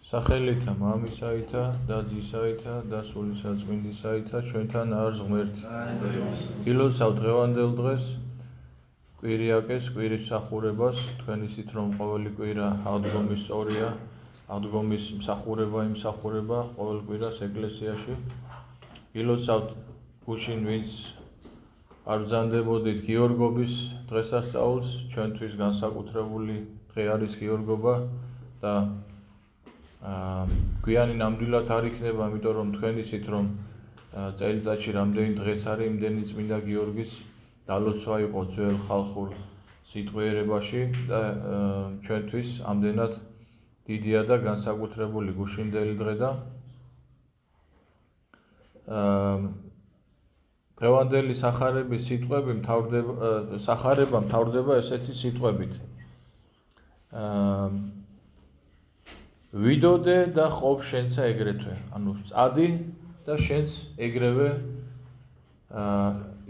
სახელითა მამისაითა და ძისაითა და სულისაწმინდისაითა ჩვენთან არის ღმერთი. ილოცავ დღევანდელ დღეს კვირიაკეს კვირის მსახურებას, თქვენ იცით რომ ყოველი კვირა აღდგომის სწორია, აღდგომის მსახურება იმსახურება ყოველ კვირას ეკლესიაში. ილოცავთ გუშინ ვინც არ ბრძანდებოდით გიორგობის დღესასწაულს, ჩვენთვის განსაკუთრებული დღე არის გიორგობა და გვიანი ნამდვილად არ იქნება, იმიტომ რომ თქვენ იცით რომ წელიწადში რამდენი დღეს არის, იმდენი წმინდა გიორგის დალოცვა იყო ძველ ხალხურ სიტყვიერებაში და ჩვენთვის ამდენად დიდია და განსაკუთრებული გუშინდელი დღე და დღევანდელი სახარების სიტყვები სახარება მთავრდება ესეთი სიტყვებით. ვიდოდე და ყოფ შენცა ეგრეთვე, ანუ წადი და შენც ეგრევე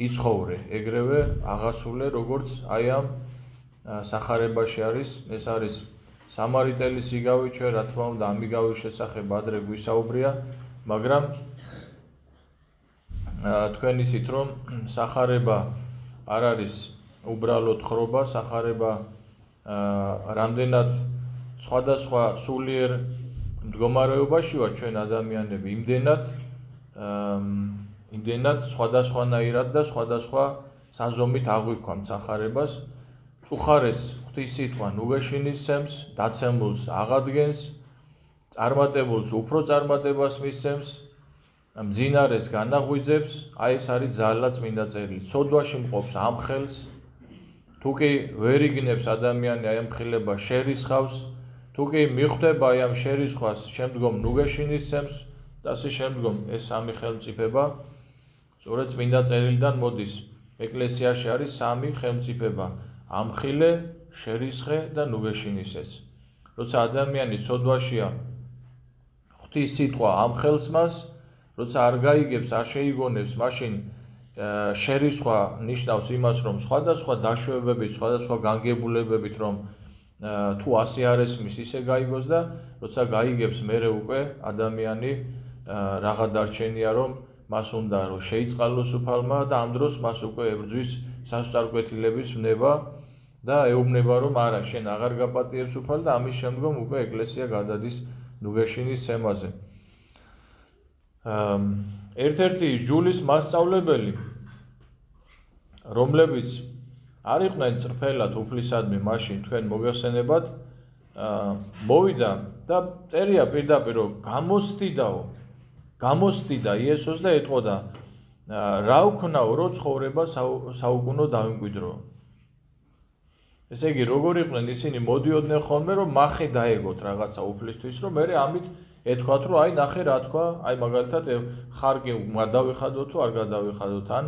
იცხოვრე, ეგრევე აღასრულე, როგორც აი ამ სახარებაში არის. ეს არის სამარიტელის იგავი, ჩვენ რა თქმა უნდა ამ იგავის შესახებ ადრე გვისაუბრია, მაგრამ თქვენ იცით რომ სახარება არ არის უბრალოდ ხრობა, სახარება რამდენად სხვადასხვა სულიერ მდგომარეობაში ვარ ჩვენ ადამიანები, იმდენად სხვადასხვანაირად და სხვადასხვა საზომით აღვიქვამთ სახარებას. წუხარეს ღვთის სიტყვა ნუგეშინისცემს, დაცემულს აღადგენს, წარმატებულს უფრო წარმატებას მისცემს, მძინარეს განაღვიძებს, აი ეს არის ძალა წმინდა წერილი. სოდვაში მყოფს ამხელს, თუ კი ვერ იგნებს ადამიანი აი ამ ხილებას შერისხავს, თუ კი მიხვდება აი ამ შერისხვას, შემდგომ ნუგეშინისცემს და ასე შემდგომ ეს სამი ხელმწიფება სწორედ წმინდა წერილიდან მოდის. ეკლესიაში არის სამი ხელმწიფება: ამხილე, შერისხე და ნუგეშინისეც. როცა ადამიანი სოდვაშია, ღვთის სიტყვა ამხელს მას, როცა არ გაიგებს, არ შეიგონებს, მაშინ შერისხვა ნიშნავს იმას, რომ სხვადასხვა დაშვებებით, სხვადასხვა განგებულებებით, რომ თუ ასე არ ესმის, ისე გაიგოს და როცა გაიგებს, მერე უკვე ადამიანი რაღა დარჩენია, რომ მას უნდა რომ შეიწყალოს უფალმა და ამ დროს მას უკვე ებრძვის სასწარკვეთილების ვნება და ეუბნება, რომ არა, შენ აღარ გაპატიებს უფალ და ამის შემდგომ უკვე ეკლესია გადადის ნუგეშინის ცემაზე. ერთ-ერთი ჯულის მასწავლებელი, რომლებიც არ იყვნენ წრფელად უფლისადმი მაშინ თქვენ მოგეხსენებათ, მოვიდა და წერია პირდაპირ რომ გამოსდიდა იესოს და ეტყოდა, რა ვქნაო, რო ცხოვრება საუკუნო დავიმკვიდრო. ესე იგი, როგორ იყვნენ ისინი მოდიოდნენ ხოლმე, რომ მახე დაეგოთ რაღაცა უფლისთვის, რომ მერე ამით ეთქვათ, რომ აი ნახე რა თქვა, აი მაგალითად ხარკი გადავიხადო თუ არ გადავიხადოთ, ან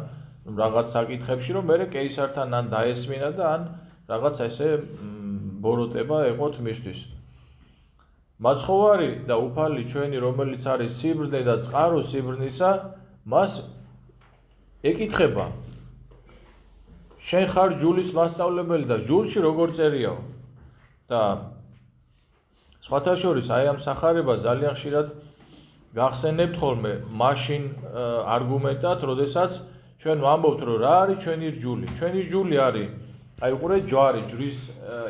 რაღაც საკითხებში, რომ მერე კეისართან ან დაესმინა და ან რაღაც ესე ბოროტება ეყოთ მისთვის. მაცხოვარი და უფალი ჩვენი, რომელიც არის სიბრძნე და წყარო სიბრძნისა, მას ეკითხება, შენ ხარ ჯულის მასწავლებელი და ჯულში როგორ წერიაო? და სხვათა შორის აი ამ სახარებას ძალიან ხშირად გახსენებთ ხოლმე მაშინ არგუმენტად, როდესაც ჩვენ ვამბობთ, რომ რა არის ჩვენი რჯული. ჩვენი რჯული არის, აი უყურეთ, ჯვარი, ჯვრის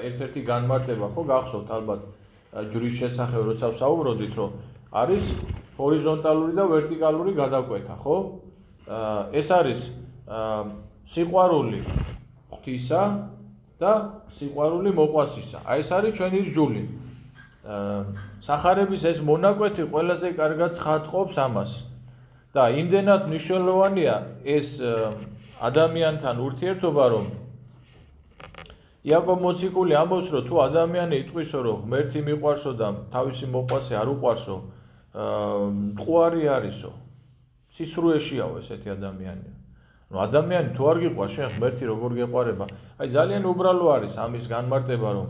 ერთ-ერთი განმარტება, ხო გახსოვთ ალბათ ჯვრის შესახებ, როცა ვსაუბრობდით, რომ არის ჰორიზონტალური და ვერტიკალური გადაკვეთა, ხო? ეს არის სიყვარული ღვთისა და სიყვარული მოყვასისა. აი ეს არის ჩვენი რჯული. სახარების ეს მონაკვეთი ყველაზე კარგად ცხადყოფს ამას. და იმდენად მნიშვნელოვანია ეს ადამიანთან ურთიერთობა, რომ იაკობ მოციქული ამბობს, რომ თუ ადამიანი იტყვისო, რომ ღმერთი მიყვარსო და თავისი მოყვასი არ უყვარსო, მტყუარი არისო, სისრუეშიაო ესეთი ადამიანი. ადამიანი თუ არ გიყვარს, შენ ღმერთი როგორ გეყვარება? აი ძალიან უბრალო არის ამის განმარტება, რომ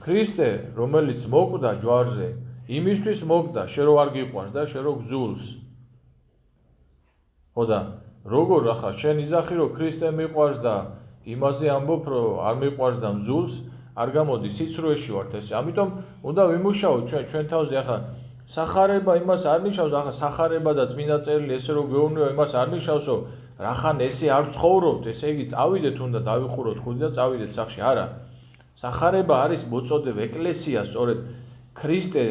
ქრისტე, რომელიც მოკვდა ჯვარზე, იმისთვის მოკვდა, შენ რო არ გიყვარს და შენ რო გძულს. ხო და როგორ ახლა შენ იზახი, რომ ქრისტე მიყვარს და იმაზე ამბობ, რომ არ მიყვარს და მძულს, არ გამოდის, სიცრუეში ვართ ესე. ამიტომ უნდა ვიმუშაოთ ჩვენ თავზე ახლა სახარება იმას არ ნიშნავს, ახლა სახარება და წმინდა წერილი ესე რომ გვეუბნება იმას არ ნიშნავსო, რახან ესე არ ცხოვრობთ, ესე იგი წავიდეთ უნდა დავიხუროთ ხუთი და წავიდეთ სახში. არა. სახარება არის მოწოდება ეკლესია, სწორედ ქრისტე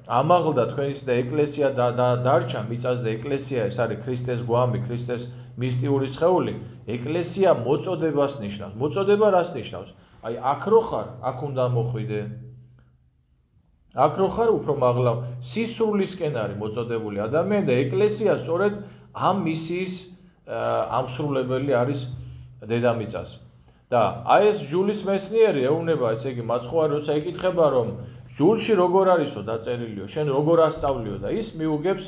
ამაღლდა თქვენის და ეკლესია დარჩა მიწაზე ეკლესია ეს არის ქრისტეს გვამი, ქრისტეს მისტიური სხეული. ეკლესია მოწოდებას ნიშნავს. მოწოდება რას ნიშნავს? აი აქ რო ხარ, აქ უნდა მოხვიდე. აქ რო ხარ, უფრო მაღლა სისრულისკენ არის მოწოდებული ადამიანი და ეკლესია სწორედ ამ მისიის ამსრულებელი არის დედამიწაზე. და აი ეს ჯულის მეცნიერი ეუბნება, ესე იგი მაცხოვარი როცა ეკითხება რომ ჯულში როგორ არისო დაწერილიო, შენ როგორ ასწავლიო და ის მიუგებს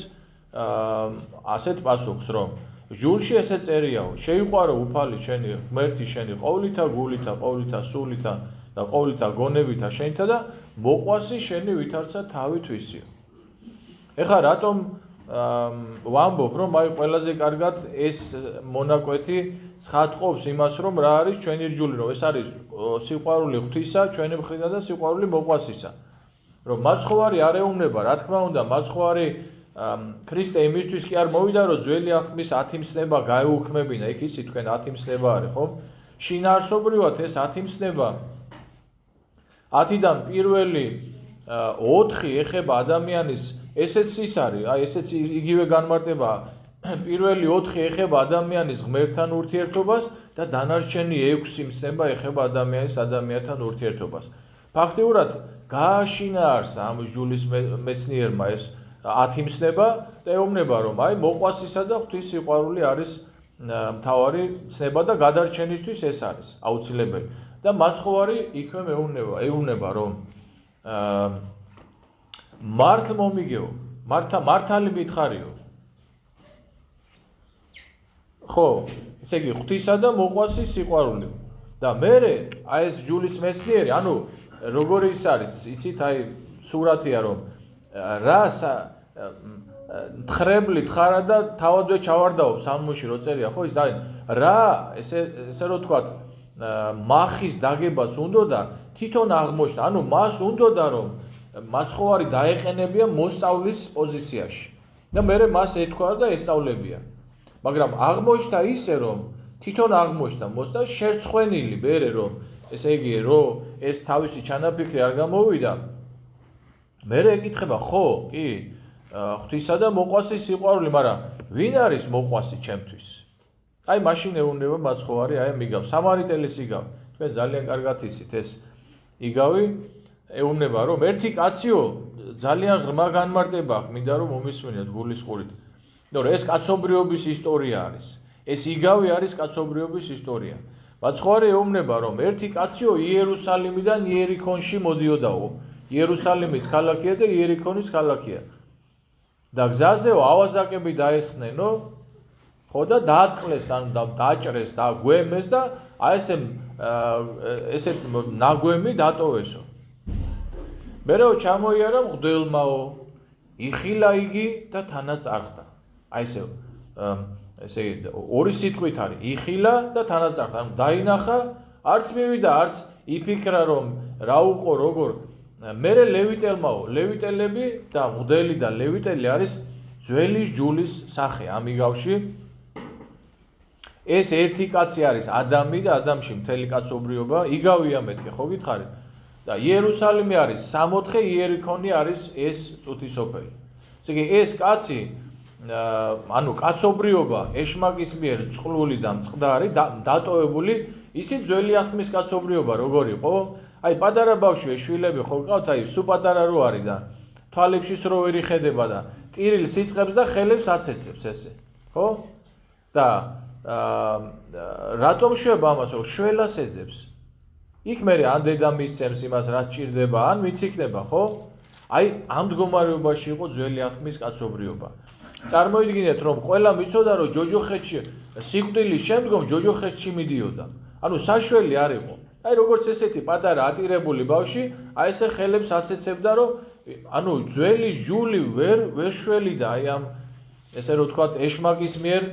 ასეთ პასუხს რომ ჯულში ესე წერიაო, შეიყვარო უფალი შენი ღმერთი შენი ყოვლითა გულითა, ყოვლითა სულითა და ყოვლითა გონებითა შენითა და მოყვასი შენი ვითარცა თავით ვისიო. ეხლა რატომ ვამბობ რომ აი ყველაზე კარგად ეს მონაკვეთი ცხადყოფს იმას რომ რა არის ჩვენი რჯული, რომ ეს არის სიყვარული ღვთისა ჩვენი მხრიდან და სიყვარული მოყვასისა. რომ მაცხოვარი არ ეუბნება, რა თქმა უნდა, მაცხოვარი ქრისტე იმისთვის კი არ მოვიდა, რომ ძველი აღთქმის ათიმსნება გაეუქმებინა, იქ ისი თქვენ ათიმსნება არის, ხო? შინაარსობრივად ეს ათიმსნება 10-დან პირველი 4 ეხება ადამიანის ესეც ის არის, აი ესეც იგივე განმარტება, პირველი 4 ეხება ადამიანის ღმერთთან ურთიერთობას და დანარჩენი 6 მსნება ეხება ადამიანთან ურთიერთობას. ფაქტიურად გააშინაარსა ამ ჯულის მეცნიერმა ეს 10 მსნება და ეუბნება რომ აი მოყვასისა და ღვთის სიყვარული არის მთავარი ცნება და გადარჩენისთვის ეს არის აუცილებელი. და მაცხოვარი იქვე ეუბნება რომ მართლ მომიგეო, მართალი მითხარიო. ხო, ესე იგი ღვთისა და მოყვასის სიყვარული. და მერე აი ეს ჯულის მეცნიერი, ანუ როგორი ის არის, იცით აი სურათია რომ რა თხრებლით ხარა და თავადვე ჩავარდაო სამმოში რო წერია, ხო ის და რა ესე რო თქვა მახის დაგებას უნდოდა თვითონ აღმოჩნდა, ანუ მას უნდოდა რომ მაცხოვარი დაეყენებია მოსწავლის პოზიციაში და მერე მას ეთქვა და ესწავლებია. მაგრამ აღმოჩნდა ისე რომ თვითონ აღმოჩნდა მოსწავლე შერცხვენილი მერე რომ ესე იგი რომ ეს თავისი ჩანაფიქრი არ გამოვიდა. მერე ეკითხება, ხო, კი, ღვთისა და მოყვასის სიყვარული, მაგრამ ვინ არის მოყვასი ჩემთვის? აი მაშინ ეუბნება მაცხოვარი, აი მიგავ სამარიტელის იგავ. თქვენ ძალიან კარგად იცით ეს იგავი ეუბნება რომ ერთი კაციო ძალიან ღრმა განმარტება აქვს, მინდა რომ მომისმენიათ გულისყურით. იმიტომ რომ ეს კაცობრიობის ისტორია არის. ეს იგავი არის კაცობრიობის ისტორია. მაცხოვარი ეუბნება რომ ერთი კაციო იერუსალიმიდან იერიქონში მოდიოდაო. იერუსალიმის ქალაქია და იერიქონის ქალაქია. და გზაზეო ავაზაკები დაესხნენო, ხო და დააწყლეს, ანუ დააჭრეს და გვემეს და აი ესეთ ნაგვემი დატოვესო. მერეო ჩამოიარა მღვდელმაო, იხილა იგი და თანაც არხდა. აი ესე ორი სიტყვით არის, იხილა და თანაც არხდა. ანუ დაინახა, არც მივიდა, არც იფიქრა რომ რა უყო როგორ. მერე ლევიტელმაო, ლევიტელები და მღვდელი და ლევიტელი არის ძველი ჯულის სახე ამიგავში. ეს ერთი კაცი არის ადამი და ადამიანში მთელი კაცობრიობა, იგავია მეთქე, ხო გითხარით? და იერუსალიმი არის 64, იერიქონი არის ეს წუთისოფელი. ესე იგი ეს კაცი ანუ კაცობრიობა ეშმაკის მიერ წყლული და მწყდარი დატოვებული, ისიც ძველი აღთქმის კაცობრიობა როგორ იყო? აი პატარა ბავშვი შვილები ხო გყავთ, აი სულ პატარა რო არის და თვალებში რო ვერ იხედება და ტირილს იწყებს და ხელებს აცეცებს ესე. ხო? და რატომ შვება ამას, რომ შველას ეძებს? იქ მე ან დედა მისცემს იმას, რაც ჭირდება, ან მიციქნება, ხო? აი ამ მდგომარეობაში იყო ძველი აღთქმის კაცობრიობა. წარმოიდგინეთ, რომ ყველა მიცოდა, რომ ჯოჯოხეთში სიკვდილის შემდგომ ჯოჯოხეთში მიდიოდა. ანუ საშველი არ იყო. აი როგორც ესეთი პატარა ატირებული ბავშვი, აი ესე ხელებს ასეცებდა, რომ ანუ ძველი ჯული ვერ შველიდა აი ამ ესე რომ თქვა ეშმაკის მიერ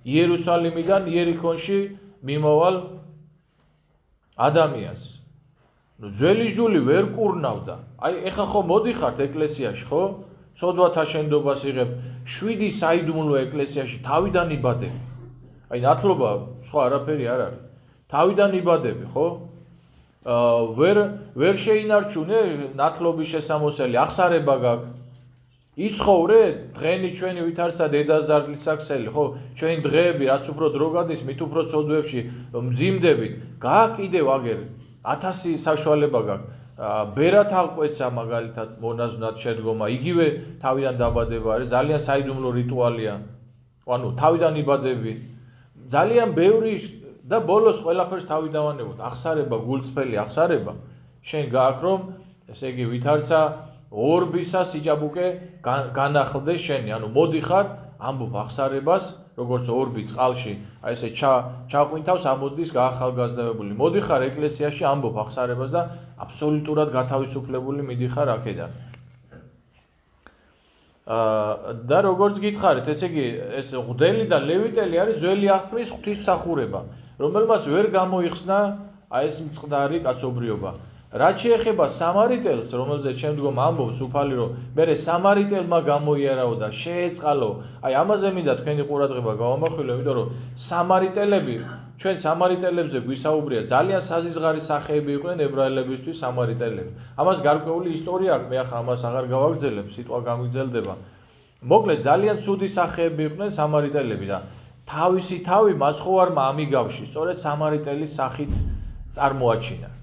იერუსალიმიდან იერიქონში მიმოვალ ადამიანს. ძველი ჟული ვერ კურნავდა. აი ეხა ხო მოდიხართ ეკლესიაში, ხო? სოდვათა შენდობას იღებ 7 საიდუმლო ეკლესიაში თავიდან იბადები. აი ნათლობა სხვა არაფერი არ არის. თავიდან იბადები, ხო? ვერ შეინარჩუნე ნათლობის შესამოსელი, აღსარება გაქვს. იცხოვრე დღენი ჩვენი ვითარცა დედაზარდლის საქსელი, ხო? ჩვენი დღეები რაც უფრო დრო გადის, მით უფრო ცოდვებში მძიმდებით. გაქვს კიდევ აგერ 1000 საშუალება გაქვს. ბერათ აღკვეცა მაგალითად მონაზვნად შედგომა, იგივე თავიდან დაბადება არის, ძალიან საიდუმლო რიტუალია. ანუ თავიდან იბადები. ძალიან ბევრი და ბოლოს ყველაფერს თავიდან ვანებოთ. აღსარება, გულწრფელი აღსარება. შენ გააქვს რომ ესე იგი ვითარცა ორბისა სიჭაბუკე განახლდეს შენი, ანუ მოდიხარ, ამბობ აღსარებას, როგორც ორბი წყალში, აი ესე ჩაყვინთავს ამოდის გაახალგაზრდებული. მოდიხარ ეკლესიაში, ამბობ აღსარებას და აბსოლუტურად გათავისუფლებული მიდიხარ აქედან. და როგორც გითხარით, ესე იგი, ეს ღვთელი და ლევიტელი არის ძველი აღთქმის ღვთისმსახურება, რომელმაც ვერ გამოიხსნა აი ეს მწყდარი კაცობრიობა. რაც შეეხება სამარიტელს, რომელზეც შემდგომ ამბობს უფალი, რომ მერე სამარიტელმა გამოიარაო და შეეწყალო, აი ამაზე მინდა თქვენი ყურადღება გავამახვილო, იმიტომ რომ სამარიტელები, ჩვენ სამარიტელებზე გვისაუბრია, ძალიან საზიზღარი სახეები იყვნენ ებრაელებისთვის სამარიტელები. ამას გარკვეული ისტორია აქვს, მე ახლა ამას აღარ გავაგრძელებ, სიტყვა გამიგრძელდება. მოკლედ ძალიან ცუდი სახეები იყვნენ სამარიტელები და თავისი თავი მაცხოვარმა ამიგავში, სწორედ სამარიტელის სახით წარმოაჩინა.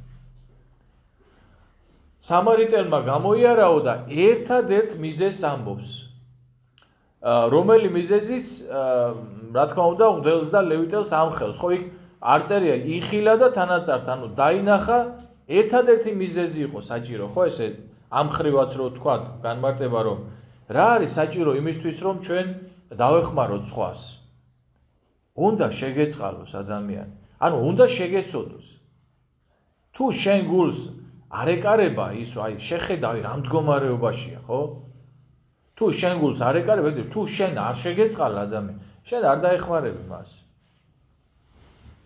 სამარიტელმა გამოიარაო და ერთადერთ მიზეზს ამბობს. რომელი მიზეზის, რა თქმა უნდა, ღვთელს და ლევიტელს ამხელს. ხო იქ არ წერია იხილა და თანაწართ, ანუ დაინახა, ერთადერთი მიზეზი იყო საჭირო, ხო ესე ამხრივაც რო თქვათ, განმარტება რომ რა არის საჭირო იმისთვის რომ ჩვენ დავეხმაროთ სხვას. უნდა შეგეწყალოს ადამიანი. ანუ უნდა შეგეცოდოს. თუ შენ გულს არ ეკარება ის, აი შეხედავი რა მდგომარეობაშია, ხო? თუ შენ გულს არ ეკარება, თუ შენ არ შეგეწყალა ადამიანი, შენ არ დაეხმარები მას.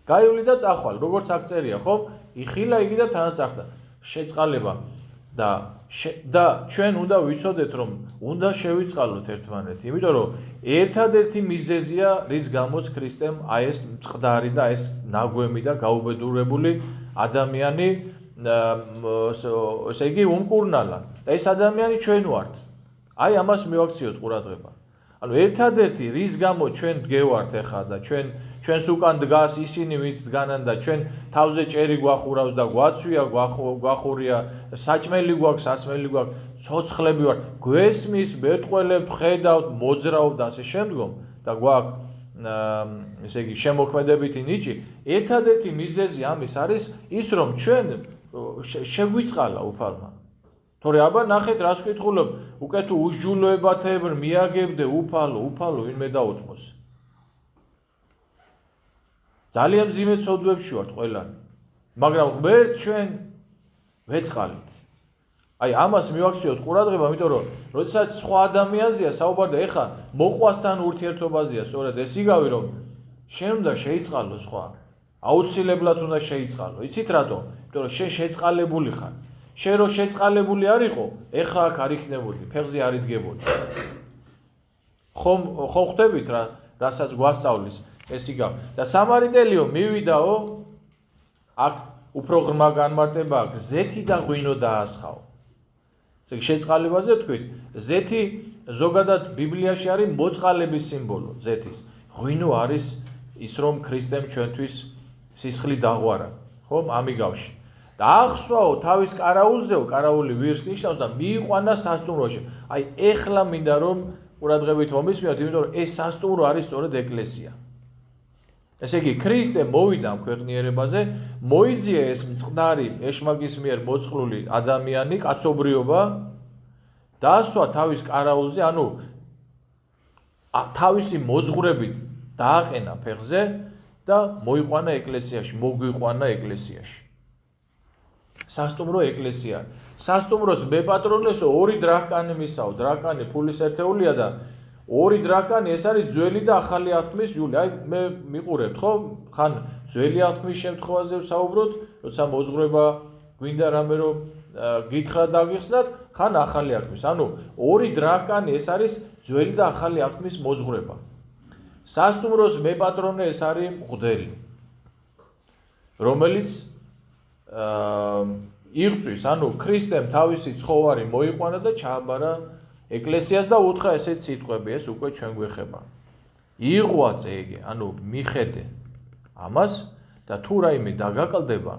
გაივლი და წახვალ, როგორც აქ წერია, ხო? იხილა იგი და თანაწართა შეწყალება და ჩვენ უნდა ვიცოდეთ, რომ უნდა შევიწყალოთ ერთმანეთი, იმიტომ რომ ერთადერთი მიზეზია, რის გამოც ქრისტემ აი ეს მწყდარი და ეს ნაგვემი და გაუბედურებული ადამიანი ესე იგი უმკურნალა. ეს ადამიანი ჩვენ ვართ. აი ამას მივაქციოთ ყურადღება. ანუ ერთადერთი რის გამო ჩვენ დგევართ ახლა და ჩვენს უკან დგას ისინი ვინც დგანან და ჩვენ თავზე ჭერი გვახურავს და გვაცვია, გვახურია, საჭმელი გვაქვს, სასმელი გვაქვს, ცოცხლები ვართ, გვესმის, მეტყველებთ, ხედავთ, მოძრაობთ და ასე შემდგომ და გვაქვს ესე იგი შემოქმედებითი ნიჭი, ერთადერთი მიზეზი ამის არის ის, რომ ჩვენ შეგვიწყალა უფალმა. თორე აბა ნახეთ რას ვკითხულობ, უკვე თუ უსჯულოებათებრ მიაგებდე უფალო ვინმე დაუთმოს. ძალიან მძიმე ცოდვებში ვართ ყველანი, მაგრამ ღმერთ ჩვენ ვეწყალით. აი ამას მივაქციოთ ყურადღება, იმიტომ რომ როდესაც სხვა ადამიანზეა საუბარი და ეხა მოყვასთან ურთიერთობაზეა, სწორედ ეს იგავი რომ შენ უნდა შეიწყალო სხვა. აუცილებლად უნდა შეიწყალო. იცით რატომ? იმიტომ რომ შენ შეწყალებული ხარ. შენ რო შეწყალებული არ იყო, ეხა აქ არ იქნებოდი, ფეხზე არ იდგებოდი. ხომ ხვდებით რასაც გვასწავლის ეს იგავი. და სამარიტელიო მივიდაო, აქ უფრო ღრმა განმარტება აქვს, ზეთი და ღვინო დაასხაო. ესე იგი შეწყალებაზე ვთქვით, ზეთი ზოგადად ბიბლიაში არის მოწყალების სიმბოლო, ზეთის. ღვინო არის ის რომ ქრისტემ ჩვენთვის სისხლი დაღვარა, ხომ? ამიგავში. და ახსვაო თავის კარაულზეო, კარაული ვირს ნიშნავს და მიიყვანა სასტუმროში. აი ეხლა მინდა რომ ყურადღებით მომისმინოთ, იმიტომ რომ ეს სასტუმრო არის სწორედ ეკლესია. ესე იგი ქრისტე მოვიდა ამ ქვეყნიერებაზე, მოიძია ეს მწყდარი ეშმაკის მიერ მოწყლული ადამიანი, კაცობრიობა, დაასვა თავის კარაულზე, ანუ თავისი მოძღვრებით დააყენა ფეხზე და მოიყვანა ეკლესიაში, მოგვიყვანა ეკლესიაში. სასტუმრო ეკლესია. სასტუმროს მეპატრონესო 2 დრაქანი მისაო, დრაქანი ფულის ერთეულია და 2 დრაქანი ეს არის ძველი და ახალი აღთქმის ჟული. აი მე მიყურებთ, ხო? ხან ძველი აღთქმის შემთხვევაზე ვსაუბროთ, როცა მოძღვრება გვინდა რამე რომ გითხრა დაგიხსნათ, ხან ახალი აღთქმის. ანუ ორი დრაკანი ეს არის ძველი და ახალი აღთქმის მოძღვრება. სასტუმროს მეპატრონე ეს არის მღვდელი, რომელიც იღწვის, ანუ ქრისტემ თავისი ცხოვარი მოიყვანა და ჩააბარა ეკლესიას და უთხრა ესეთ სიტყვები, ეს უკვე ჩვენ გვეხება. იღვაწე იგი, ანუ მიხედე ამას და თუ რაიმე დაგაკლდება,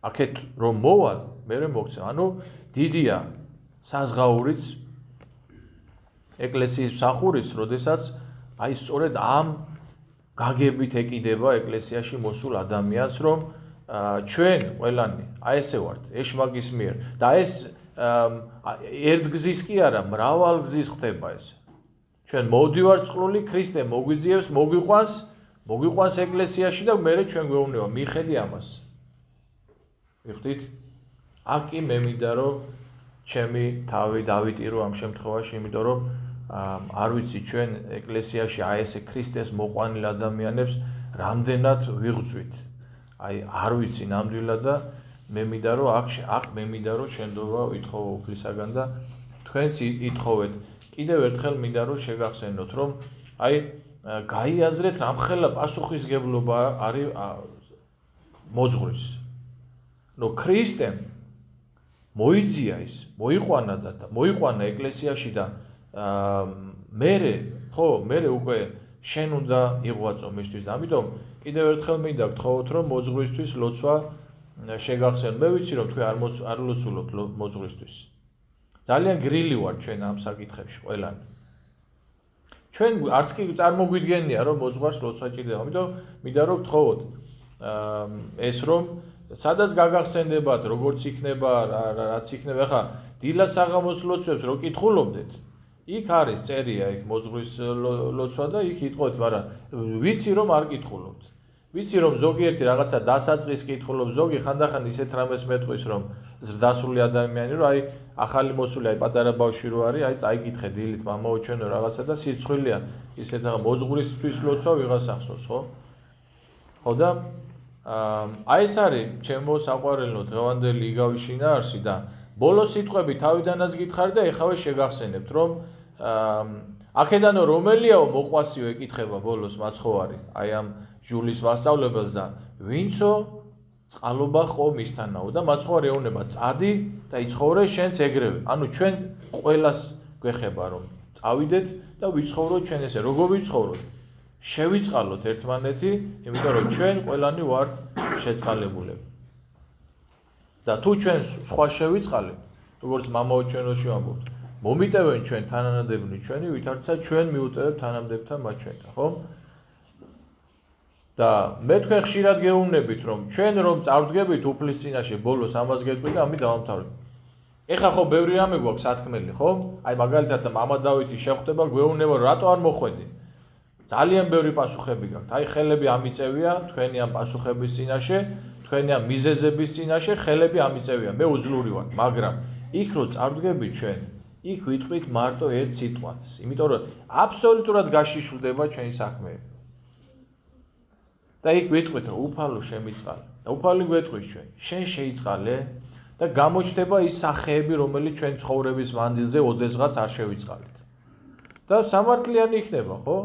აქეთ რომ მოვალ, მერე მოგცემ. ანუ დიდია საზღაურიც ეკლესიის მსახურის, როდესაც აი სწორედ ამ გაგებით ეკიდება ეკლესიაში მოსულ ადამიანს, რომ ჩვენ ყველანი აი ესე ვართ, ეშმაკის მიერ და ეს ერთგზის კი არა, მრავალგზის ხდება ეს. ჩვენ მოვდივართ წყლული, ქრისტე მოგვიძიებს, მოგვიყვანს ეკლესიაში და მერე ჩვენ გვეუბნება, მიხედი ამას. ვიხდით? აქ კი მე მინდა რომ ჩემი თავი დავიტირო ამ შემთხვევაში, იმიტომ რომ არ ვიცი ჩვენ ეკლესიაში აი ესე ქრისტეს მოყვანილ ადამიანებს რამდენად ვიღწვით. აი არ ვიცი ნამდვილად და მე მინდა რომ აქ მე მინდა რომ შენდობა ვითხოვო უფლისაგან და თქვენც ითხოვეთ. კიდევ ერთხელ მინდა რომ შეგახსენოთ, რომ აი გაიაზრეთ რამხელა პასუხისგებლობა არის მოძღვრის. ნუ ქრისტემ მოიძია ის, მოიყვანა ეკლესიაში და მერე უკვე შენ უნდა იღვაწო მისთვის და ამიტომ კიდევ ერთხელ მინდა გთხოვოთ, რომ მოძღვრისთვის ლოცვა შეგახსენოთ. მე ვიცი რომ თქვენ არ ლოცულობთ მოძღვრისთვის. ძალიან გრილი ვარ ჩვენ ამ საკითხებში ყველანი. ჩვენ არც კი წარმოგვიდგენია რომ მოძღვარს ლოცვა ჭირდება, ამიტომ მინდა რომ გთხოვოთ ეს რომ სადაც გაგახსენდებათ, როგორც იქნება, რაც იქნება, ხა დილა საღამოს ლოცვებს რო კითხულობდეთ, იქ არის წერია, იქ მოძღვრის ლოცვა და იქ იტყოთ, მაგრამ ვიცი რომ არ კითხულობთ. ვიცი რომ ზოგიერთი რაღაცა დასაწყის კითხულობ, ზოგი ხანდახან ისეთ რამეს მეტყვის, რომ ზრდასრული ადამიანი რო აი ახალი მოსული, აი პატარა ბავშვი რო არის, აი წაიკითხე დილით მამაო ჩვენო რაღაცა და სიცხვილეა ისეთ მოძღვრისთვის ლოცვა ვიღას ახსოვს, ხო? ხო და აი ეს არის ჩემო საყვარელო დღევანდელი იგავი შინაარსი და ბოლო სიტყვები თავიდანაც გითხარი და ეხავე შეგახსენებთ, რომ აქედანო რომელიაო მოყვასიო ეკითხება ბოლოს მაცხოვარი, აი ამ ჟულის მასწავლებელს და ვინცო წყალობა ხო მისთანაო და მაცხოვარი ეუბნება, წადი და იცხოვრე შენც ეგრევე. ანუ ჩვენ ყველას გვეხება რომ წავიდეთ და ვიცხოვროთ ჩვენ ესე, როგორ ვიცხოვროთ? შევიწყალოთ ერთმანეთი, იმიტომ რომ ჩვენ ყველანი ვართ შეწყალებულები. და თუ ჩვენ სხვა შევიწყალებთ, როგორც მამაო ჩვენოში ვამბობთ, მომიტევენ ჩვენ თანანადებნი ჩვენი, ვითარცა ჩვენ მიუტევებთ თანამდებთან მათ ჩვენთან, ხო? და მე თქვენ ხშირად გეუბნებით, რომ ჩვენ რომ წავდგებით უფლის წინაშე, ბოლოს ამას გეტყვი და ამით დავამთავრებ. ეხა ხო ბევრი რამე გვაქვს სათქმელი, ხო? აი მაგალითად მამა დავითი შეხვდება, გვეუბნება, რატო არ მოხვედი? ძალიან ბევრი პასუხები გაქვთ. აი ხელები ამიწევია თქვენი ამ პასუხების წინაშე, თქვენი ამ მიზეზების წინაშე ხელები ამიწევია. მე უძლური ვარ, მაგრამ იქ რო წავდგებით ჩვენ, იქ ვიტყვით მარტო ერთ სიტყვას, იმიტომ რომ აბსოლუტურად გაშიშვლდება ჩვენი საქმეები. და იქ ვიტყვით რომ უფალო შემიწყალე. და უფალი გვეტყვის ჩვენ, შენ შეიწყალე და გამოჩნდება ის სახეები, რომელიც ჩვენ ცხოვრების მანძილზე ოდესღაც არ შევიწყალეთ. და სამართლიანი იქნება, ხო?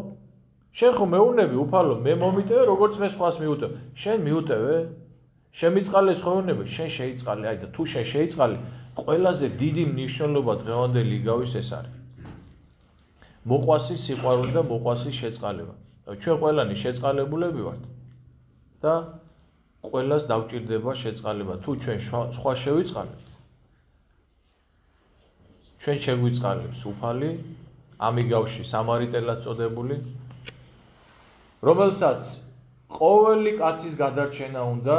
შენ ხო მეუბნები უფალო, მე მომიტევე, როგორც მე სხვას მიუტევ. შენ მიუტევე, შემიწყალე ცხოვრება, შენ შეიწყალე, აი და თუ შენ შეიწყალე, ყველაზე დიდი მნიშვნელობა დღევანდელი იგავის ეს არის. მოყვასის სიყვარული და მოყვასის შეწყალება. ჩვენ ყველანი შეწყალებულები ვართ და ყველას დავჭირდება შეწყალება. თუ ჩვენ სხვა შევიწყალებთ, ჩვენ შეგვიწყალებს უფალი, ამ იგავში სამარიტელად წოდებული, რომელსაც ყოველი კაცის გადარჩენა უნდა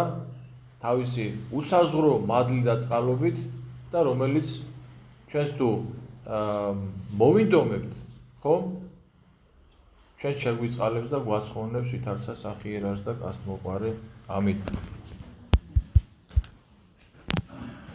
თავისი უსაზღვრო მადლი და წყალობით და რომელიც ჩვენს თუ მოვინდომებთ, ხო? ჩვენ შეგვიწყალებს და გვაცხოვნებს ვითარცა სახიერარს და კაცთმოყვარე. ამით.